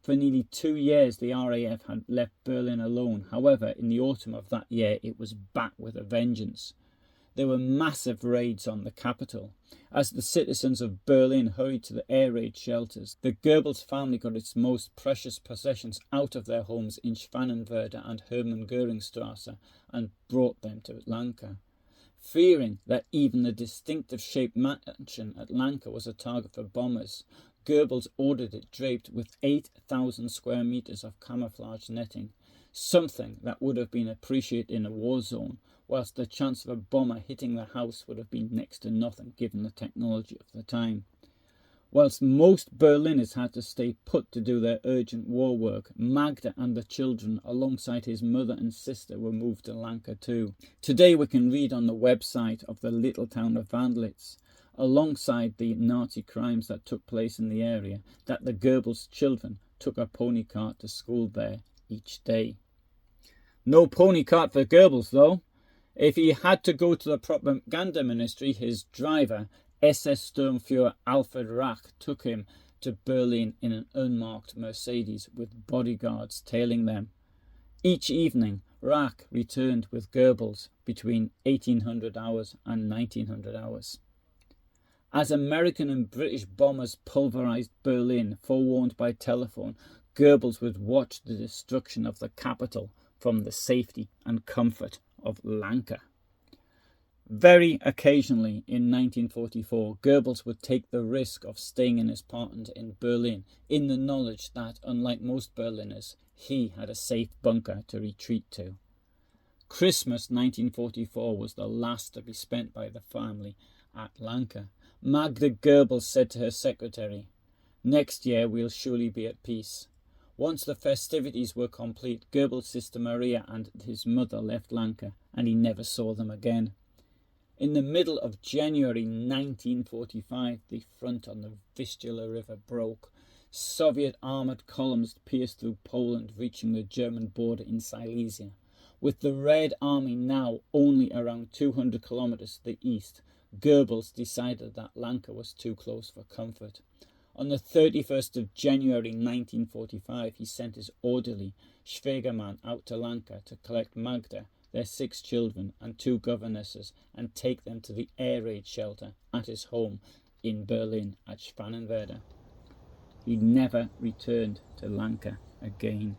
For nearly 2 years, the RAF had left Berlin alone. However, in the autumn of that year, it was back with a vengeance. There were massive raids on the capital. As the citizens of Berlin hurried to the air raid shelters, the Goebbels family got its most precious possessions out of their homes in Schwanenwerder and Hermann Göringstrasse and brought them to Lanka. Fearing that even the distinctive shaped mansion at Lanka was a target for bombers, Goebbels ordered it draped with 8,000 square meters of camouflage netting, something that would have been appreciated in a war zone, whilst the chance of a bomber hitting the house would have been next to nothing given the technology of the time. Whilst most Berliners had to stay put to do their urgent war work, Magda and the children, alongside his mother and sister, were moved to Lanka too. Today we can read on the website of the little town of Wandlitz, alongside the Nazi crimes that took place in the area, that the Goebbels children took a pony cart to school there each day. No pony cart for Goebbels though. If he had to go to the propaganda ministry, his driver, SS Sturmführer Alfred Rach, took him to Berlin in an unmarked Mercedes with bodyguards tailing them. Each evening, Rach returned with Goebbels between 1800 hours and 1900 hours. As American and British bombers pulverized Berlin, forewarned by telephone, Goebbels would watch the destruction of the capital from the safety and comfort of Lanka. Very occasionally in 1944, Goebbels would take the risk of staying in his apartment in Berlin in the knowledge that, unlike most Berliners, he had a safe bunker to retreat to. Christmas 1944 was the last to be spent by the family at Lanka. Magda Goebbels said to her secretary, "Next year we'll surely be at peace." Once the festivities were complete, Goebbels' sister Maria and his mother left Lanka, and he never saw them again. In the middle of January 1945, the front on the Vistula River broke. Soviet armoured columns pierced through Poland, reaching the German border in Silesia. With the Red Army now only around 200 kilometres to the east, Goebbels decided that Lanka was too close for comfort. On the 31st of January 1945, he sent his orderly, Schwegermann, out to Lanka to collect Magda, their 6 children and 2 governesses, and take them to the air raid shelter at his home in Berlin at Schwanenwerder. He never returned to Lanka again.